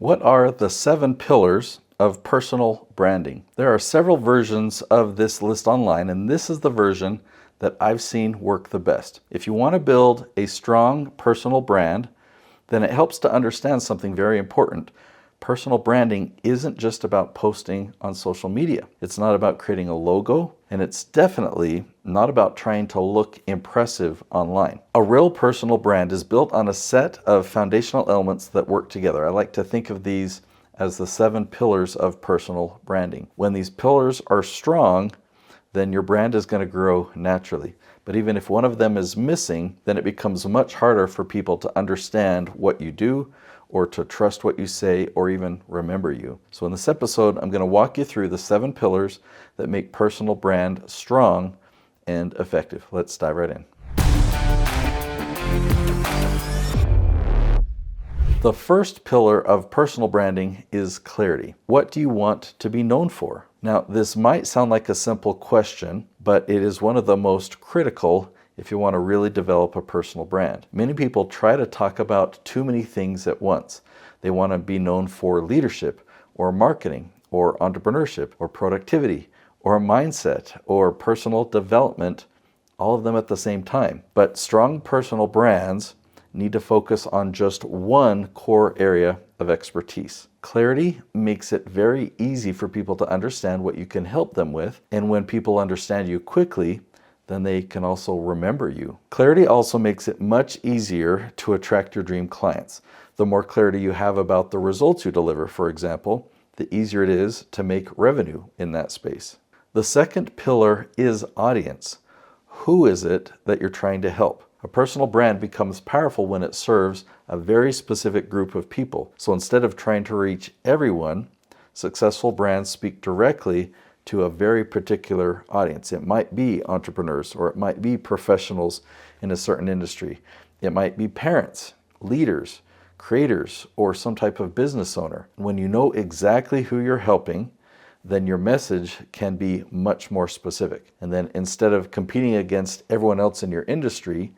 What are the 7 pillars of personal branding? There are several versions of this list online, and this is the version that I've seen work the best. If you want to build a strong personal brand, then it helps to understand something very important. Personal branding isn't just about posting on social media. It's not about creating a logo, and it's definitely not about trying to look impressive online. A real personal brand is built on a set of foundational elements that work together. I like to think of these as the 7 pillars of personal branding. When these pillars are strong, then your brand is going to grow naturally. But even if one of them is missing, then it becomes much harder for people to understand what you do, or to trust what you say, or even remember you. So in this episode, I'm going to walk you through the 7 pillars that make personal brand strong and effective. Let's dive right in. The first pillar of personal branding is clarity. What do you want to be known for? Now, this might sound like a simple question, but it is one of the most critical if you want to really develop a personal brand. Many people try to talk about too many things at once. They want to be known for leadership, or marketing, or entrepreneurship, or productivity, or mindset, or personal development, all of them at the same time. But strong personal brands need to focus on just one core area of expertise. Clarity makes it very easy for people to understand what you can help them with, and when people understand you quickly, then they can also remember you. Clarity also makes it much easier to attract your dream clients. The more clarity you have about the results you deliver, for example, the easier it is to make revenue in that space. The second pillar is audience. Who is it that you're trying to help? A personal brand becomes powerful when it serves a very specific group of people. So instead of trying to reach everyone, successful brands speak directly to a very particular audience. It might be entrepreneurs, or it might be professionals in a certain industry. It might be parents, leaders, creators, or some type of business owner. When you know exactly who you're helping, then your message can be much more specific. And then instead of competing against everyone else in your industry,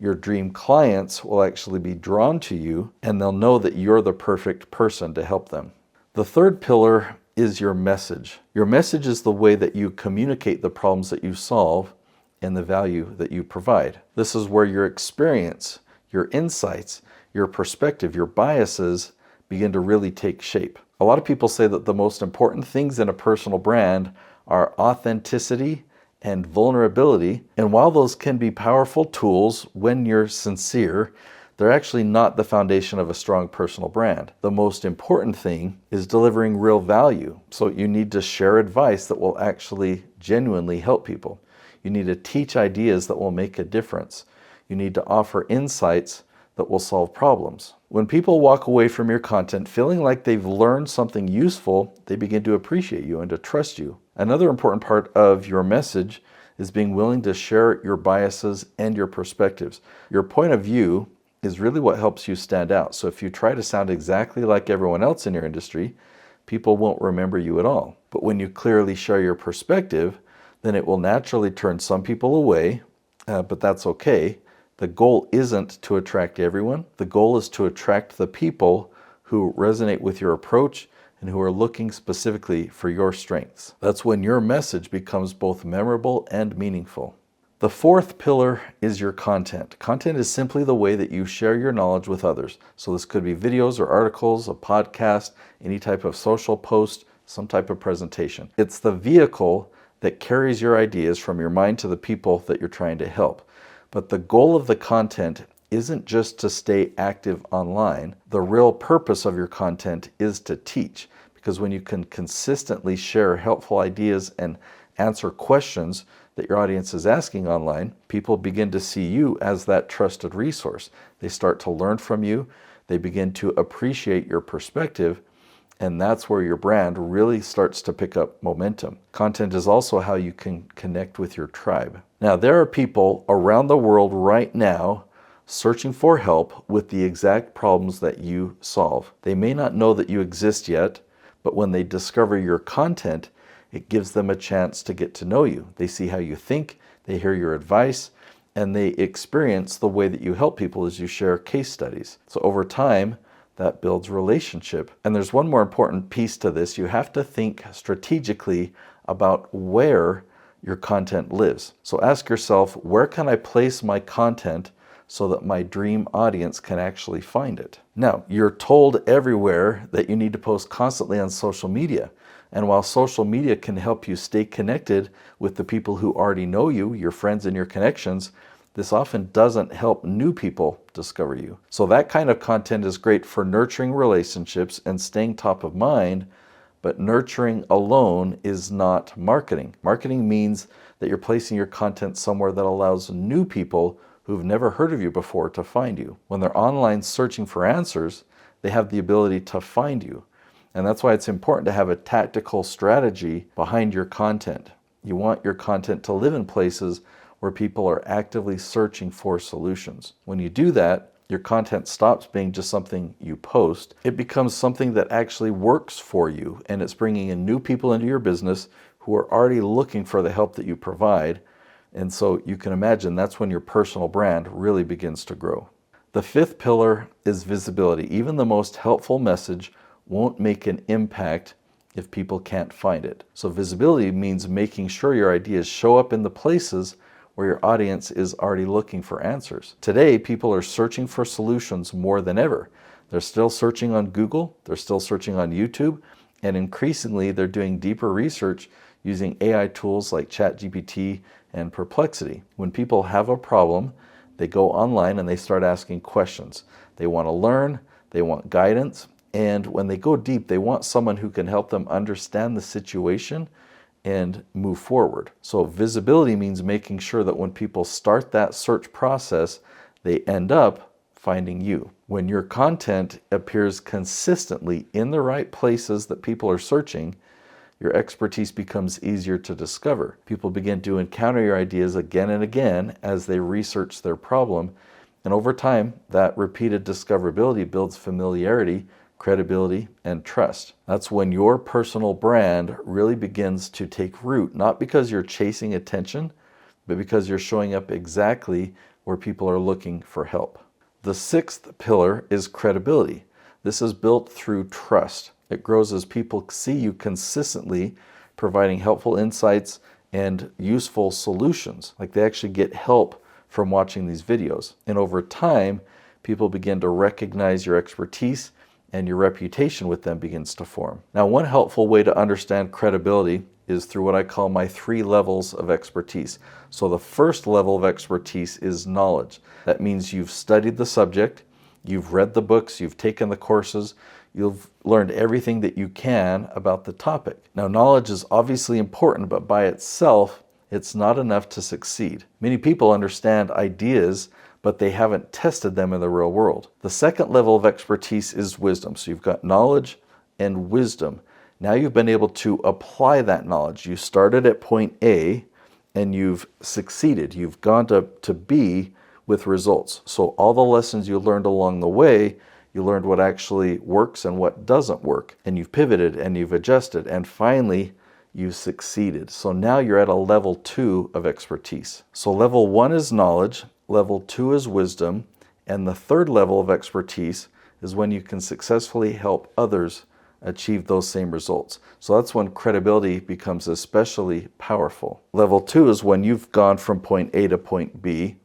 your dream clients will actually be drawn to you, and they'll know that you're the perfect person to help them. The third pillar is your message. Your message is the way that you communicate the problems that you solve and the value that you provide. This is where your experience, your insights, your perspective, your biases begin to really take shape. A lot of people say that the most important things in a personal brand are authenticity and vulnerability. And while those can be powerful tools when you're sincere, they're actually not the foundation of a strong personal brand. The most important thing is delivering real value. So you need to share advice that will actually genuinely help people. You need to teach ideas that will make a difference. You need to offer insights that will solve problems. When people walk away from your content feeling like they've learned something useful, they begin to appreciate you and to trust you. Another important part of your message is being willing to share your biases and your perspectives. Your point of view is really what helps you stand out. So if you try to sound exactly like everyone else in your industry, people won't remember you at all. But when you clearly share your perspective, then it will naturally turn some people away, but that's okay. The goal isn't to attract everyone. The goal is to attract the people who resonate with your approach and who are looking specifically for your strengths. That's when your message becomes both memorable and meaningful. The fourth pillar is your content. Content is simply the way that you share your knowledge with others. So this could be videos or articles, a podcast, any type of social post, some type of presentation. It's the vehicle that carries your ideas from your mind to the people that you're trying to help. But the goal of the content isn't just to stay active online. The real purpose of your content is to teach, because when you can consistently share helpful ideas and answer questions that your audience is asking online, people begin to see you as that trusted resource. They start to learn from you. They begin to appreciate your perspective, and that's where your brand really starts to pick up momentum. Content is also how you can connect with your tribe. Now, there are people around the world right now searching for help with the exact problems that you solve. They may not know that you exist yet, but when they discover your content, it gives them a chance to get to know you. They see how you think, they hear your advice, and they experience the way that you help people as you share case studies. So over time, that builds relationship. And there's one more important piece to this. You have to think strategically about where your content lives. So ask yourself, where can I place my content so that my dream audience can actually find it? Now, you're told everywhere that you need to post constantly on social media. And while social media can help you stay connected with the people who already know you, your friends and your connections, this often doesn't help new people discover you. So that kind of content is great for nurturing relationships and staying top of mind, but nurturing alone is not marketing. Marketing means that you're placing your content somewhere that allows new people who've never heard of you before to find you. When they're online searching for answers, they have the ability to find you. And that's why it's important to have a tactical strategy behind your content. You want your content to live in places where people are actively searching for solutions. When you do that, your content stops being just something you post. It becomes something that actually works for you, and it's bringing in new people into your business who are already looking for the help that you provide. And so you can imagine that's when your personal brand really begins to grow. The fifth pillar is visibility. Even the most helpful message won't make an impact if people can't find it. So visibility means making sure your ideas show up in the places where your audience is already looking for answers. Today, people are searching for solutions more than ever. They're still searching on Google, they're still searching on YouTube, and increasingly they're doing deeper research using AI tools like ChatGPT and Perplexity. When people have a problem, they go online and they start asking questions. They want to learn, they want guidance, and when they go deep, they want someone who can help them understand the situation and move forward. So visibility means making sure that when people start that search process, they end up finding you. When your content appears consistently in the right places that people are searching, your expertise becomes easier to discover. People begin to encounter your ideas again and again as they research their problem. And over time, that repeated discoverability builds familiarity, credibility, and trust. That's when your personal brand really begins to take root, not because you're chasing attention, but because you're showing up exactly where people are looking for help. The sixth pillar is credibility. This is built through trust. It grows as people see you consistently providing helpful insights and useful solutions. Like they actually get help from watching these videos. And over time, people begin to recognize your expertise and your reputation with them begins to form. Now, one helpful way to understand credibility is through what I call my 3 levels of expertise. So the first level of expertise is knowledge. That means you've studied the subject, you've read the books, you've taken the courses, you've learned everything that you can about the topic. Now, knowledge is obviously important, but by itself, it's not enough to succeed. Many people understand ideas, but they haven't tested them in the real world. The second level of expertise is wisdom. So you've got knowledge and wisdom. Now you've been able to apply that knowledge. You started at point A and you've succeeded. You've gone to B with results. So all the lessons you learned along the way, you learned what actually works and what doesn't work. And you've pivoted and you've adjusted. And finally, you succeeded. So now you're at a level 2 of expertise. So level 1 is knowledge. Level 2 is wisdom, and the third level of expertise is when you can successfully help others achieve those same results. So that's when credibility becomes especially powerful. Level 2 is when you've gone from point A to point B,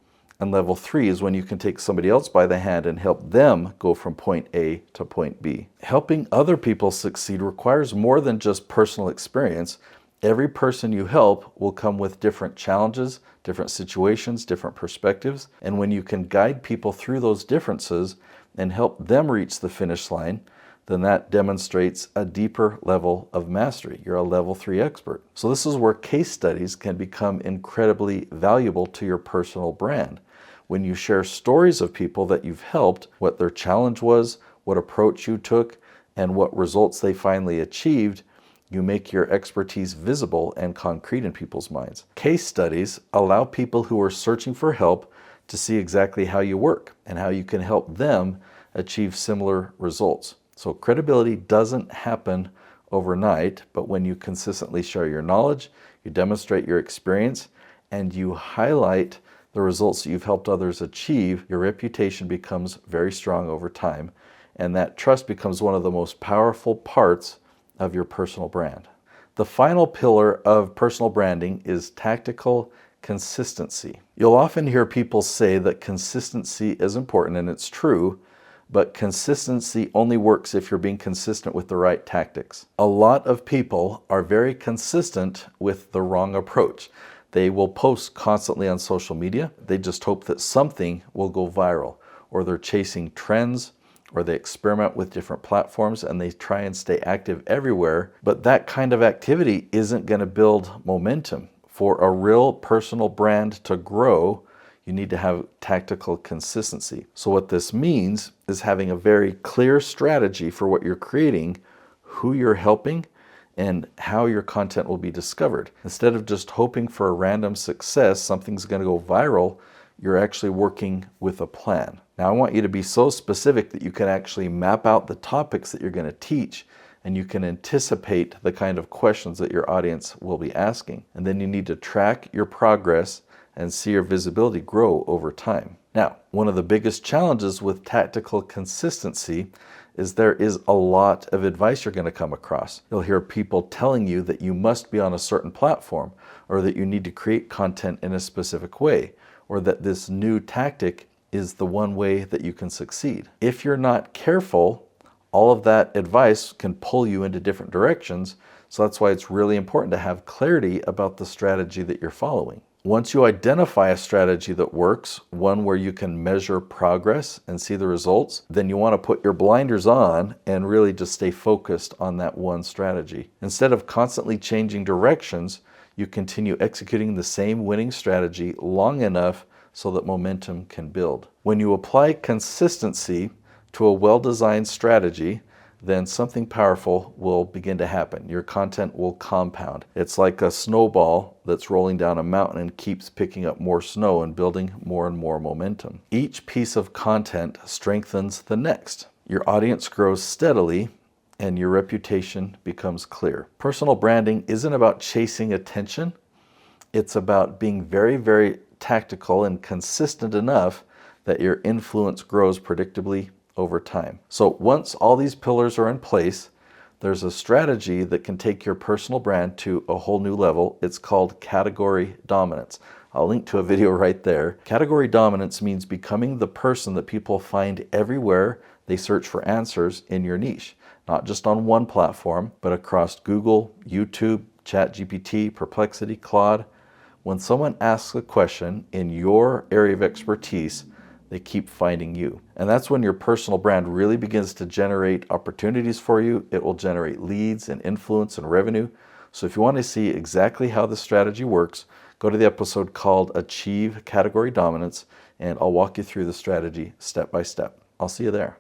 and level 3 is when you can take somebody else by the hand and help them go from point A to point B. Helping other people succeed requires more than just personal experience. Every person you help will come with different challenges, different situations, different perspectives. And when you can guide people through those differences and help them reach the finish line, then that demonstrates a deeper level of mastery. You're a level 3 expert. So this is where case studies can become incredibly valuable to your personal brand. When you share stories of people that you've helped, what their challenge was, what approach you took, and what results they finally achieved, you make your expertise visible and concrete in people's minds. Case studies allow people who are searching for help to see exactly how you work and how you can help them achieve similar results. So credibility doesn't happen overnight, but when you consistently share your knowledge, you demonstrate your experience, and you highlight the results that you've helped others achieve, your reputation becomes very strong over time, and that trust becomes one of the most powerful parts of your personal brand. The final pillar of personal branding is tactical consistency. You'll often hear people say that consistency is important, and it's true, but consistency only works if you're being consistent with the right tactics. A lot of people are very consistent with the wrong approach. They will post constantly on social media. They just hope that something will go viral, or they're chasing trends, or they experiment with different platforms and they try and stay active everywhere. But that kind of activity isn't going to build momentum. For a real personal brand to grow, you need to have tactical consistency. So what this means is having a very clear strategy for what you're creating, who you're helping, and how your content will be discovered. Instead of just hoping for a random success, something's going to go viral, you're actually working with a plan. Now I want you to be so specific that you can actually map out the topics that you're going to teach, and you can anticipate the kind of questions that your audience will be asking. And then you need to track your progress and see your visibility grow over time. Now, one of the biggest challenges with tactical consistency is there is a lot of advice you're going to come across. You'll hear people telling you that you must be on a certain platform, or that you need to create content in a specific way, or that this new tactic is the one way that you can succeed. If you're not careful, all of that advice can pull you into different directions. So that's why it's really important to have clarity about the strategy that you're following. Once you identify a strategy that works, one where you can measure progress and see the results, then you want to put your blinders on and really just stay focused on that one strategy. Instead of constantly changing directions, you continue executing the same winning strategy long enough so that momentum can build. When you apply consistency to a well-designed strategy, then something powerful will begin to happen. Your content will compound. It's like a snowball that's rolling down a mountain and keeps picking up more snow and building more and more momentum. Each piece of content strengthens the next. Your audience grows steadily and your reputation becomes clear. Personal branding isn't about chasing attention. It's about being very, very tactical and consistent enough that your influence grows predictably over time. So once all these pillars are in place, there's a strategy that can take your personal brand to a whole new level. It's called category dominance. I'll link to a video right there. Category dominance means becoming the person that people find everywhere they search for answers in your niche. Not just on one platform, but across Google, YouTube, ChatGPT, Perplexity, Claude. When someone asks a question in your area of expertise, they keep finding you. And that's when your personal brand really begins to generate opportunities for you. It will generate leads and influence and revenue. So if you want to see exactly how this strategy works, go to the episode called Achieve Category Dominance, and I'll walk you through the strategy step by step. I'll see you there.